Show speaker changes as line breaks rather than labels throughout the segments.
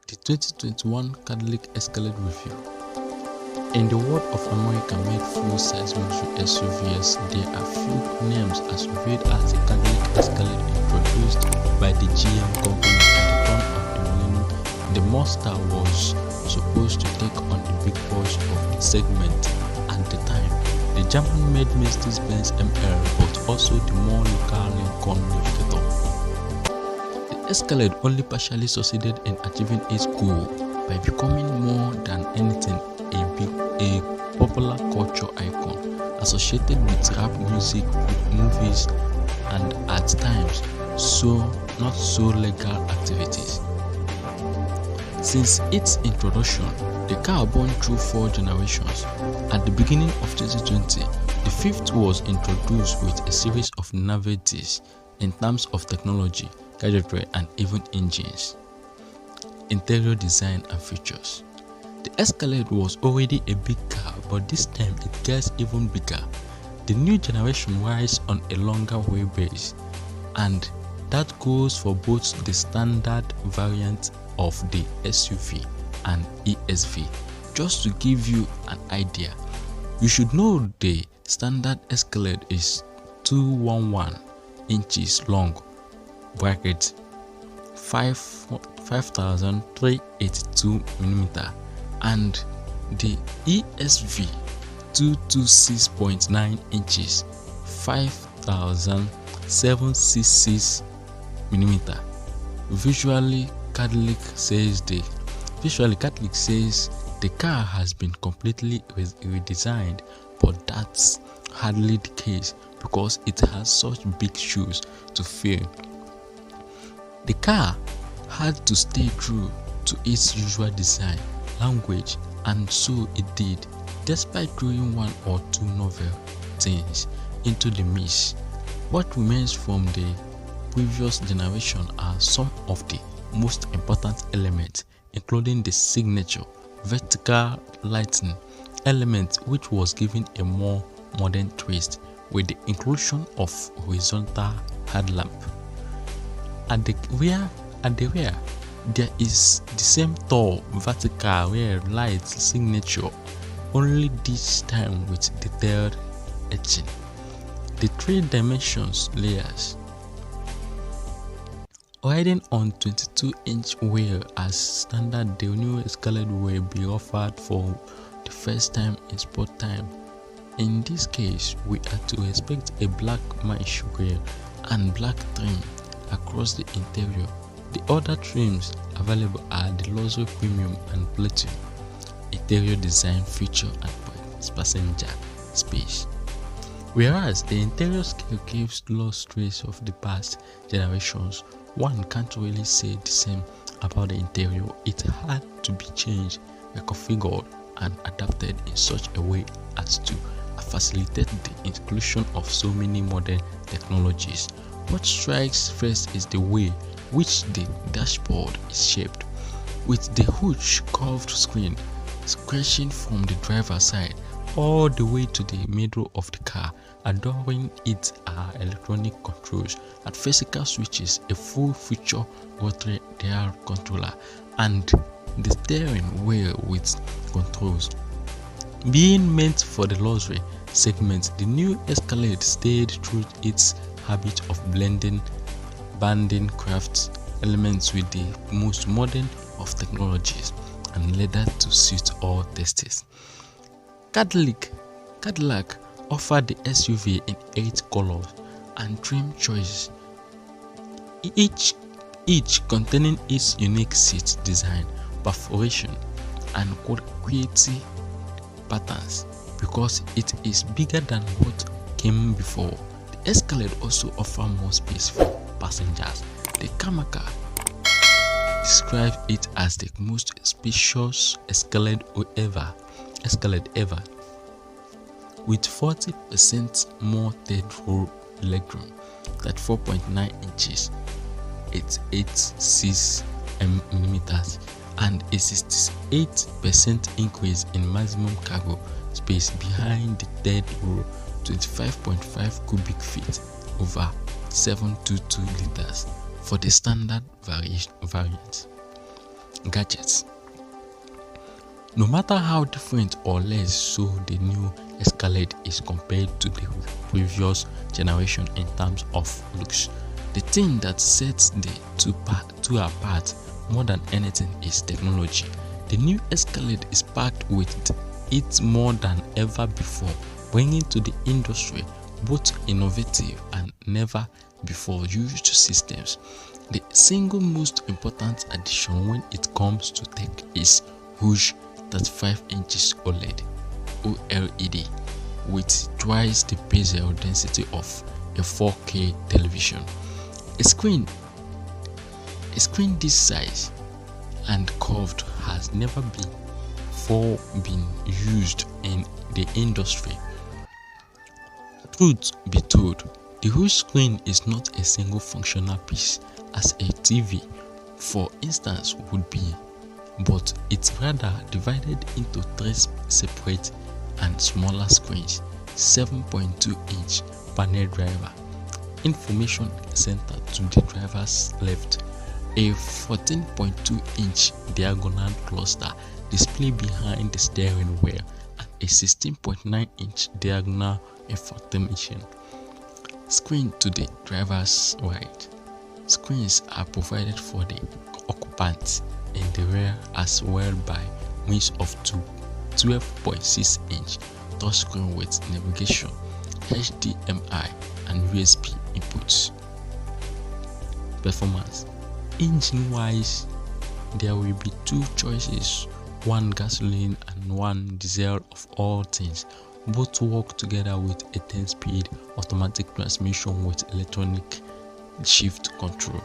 the 2021 Cadillac Escalade review. In the world of American-made full-size luxury SUVs, there are few names as revered as the Cadillac Escalade introduced by the GM company at the turn of the millennium. The Monster was supposed to take on the big boys of the segment at the time, the German-made Mercedes-Benz ML, but also the more local Lincoln Navigator. The Escalade only partially succeeded in achieving its goal by becoming more than anything a popular culture icon associated with rap music, movies, and at times not so legal activities. Since its introduction, the car born through 4 generations. At the beginning of 2020, the fifth was introduced with a series of novelties in terms of technology, gadgetry, and even engines, interior design, and features. The Escalade was already a big car, but this time it gets even bigger. The new generation rides on a longer wheelbase, and that goes for both the standard variant of the SUV and ESV. Just to give you an idea, you should know the standard Escalade is 211 inches long, bracket 5,382 mm, and the ESV 226.9 inches, 5,766 mm. Visually, Cadillac says the car has been completely redesigned, but that's hardly the case because it has such big shoes to fill. The car had to stay true to its usual design, language, and so it did, despite throwing 1 or 2 novel things into the mix. What remains from the previous generation are some of the most important elements, including the signature vertical lighting element, which was given a more modern twist with the inclusion of horizontal headlamp. At the rear, there is the same tall vertical rear light signature, only this time with detailed etching. The 3 dimensions layers. Riding on 22-inch wheel as standard, the new Escalade will be offered for the first time in sport time. In this case, we are to expect a black mesh wheel and black trim across the interior. The other trims available are the Luxury Premium and Platinum, interior design, feature, and passenger space. Whereas the interior scale gives lost trace of the past generations, one can't really say the same about the interior. It had to be changed, reconfigured, and adapted in such a way as to facilitate the inclusion of so many modern technologies. What strikes first is the way which the dashboard is shaped, with the huge curved screen stretching from the driver's side all the way to the middle of the car. Adorning it are electronic controls and physical switches, a full-feature rotary dial controller, and the steering wheel with controls. Being meant for the luxury segment, the new Escalade stayed true to its habit of blending craft elements with the most modern of technologies and leather to suit all tastes. Cadillac offered the SUV in 8 colors and trim choices, each containing its unique seat design, perforation, and quality patterns. Because it is bigger than what came before, the Escalade also offers more space for passengers. The Kamaka described it as the most spacious Escalade ever, with 40% more third row legroom, at 4.9 inches, 886 mm, and a 68% increase in maximum cargo space behind the third row, 25.5 cubic feet over 722 liters for the standard variant. Gadgets. No matter how different or less so the new Escalade is compared to the previous generation in terms of looks, the thing that sets the two apart more than anything is technology. The new Escalade is packed with it more than ever before, bringing to the industry both innovative and never before used systems. The single most important addition when it comes to tech is huge 35 inches OLED with twice the pixel density of a 4K television. A screen this size and curved has never before been used in the industry. Truth be told, the whole screen is not a single functional piece as a TV, for instance, would be, but it's rather divided into three separate and smaller screens. 7.2-inch panel driver, information center to the driver's left, a 14.2-inch diagonal cluster display behind the steering wheel, and a 16.9-inch diagonal infotainment screen to the driver's right. Screens are provided for the occupants in the rear as well by means of two 12.6-inch touchscreen with navigation, HDMI, and USB inputs. Performance. Engine-wise, there will be two choices, one gasoline and one diesel of all things. Both work together with a 10-speed automatic transmission with electronic shift control.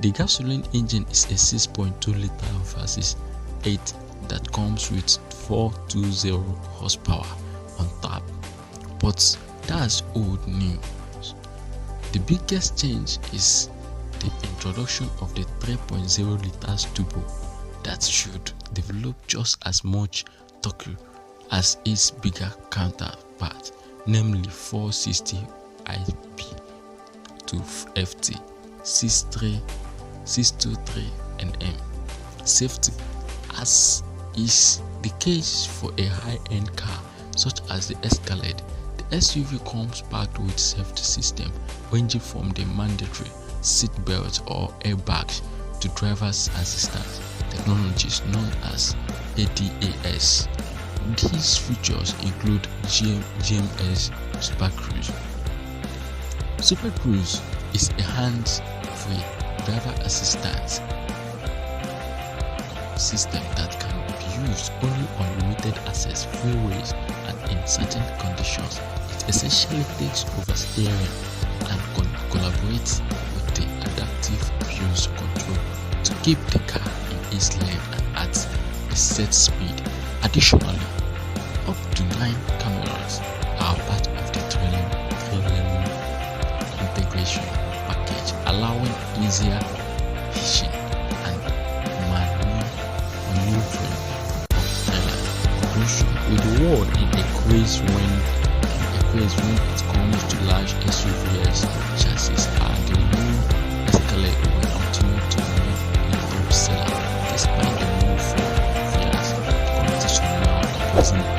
The gasoline engine is a 6.2-liter versus 8 that comes with 420 horsepower on tap, but that's old news. The biggest change is the introduction of the 3.0 liters turbo that should develop just as much torque as its bigger counterpart, namely 460 IP to FT 623 Nm. Safety. As is the case for a high-end car such as the Escalade, the SUV comes packed with safety system ranging from the mandatory seat belts or airbags to driver's assistance technologies known as ADAS. These features include GMS Super Cruise. Super Cruise is a hands-free driver assistance system that can be used only on limited access freeways and in certain conditions. It essentially takes over steering and collaborates with the adaptive cruise control to keep the car in its lane and at a set speed. Additionally, up to 9 cameras are part of the three-lane integration package, allowing easier hitching and maneuvering of trailer. Conclusion: with the world in a craze when it comes to large SUVs, chassis are the new Escalade will continue to remain a top seller despite the move for years. Competition now increasing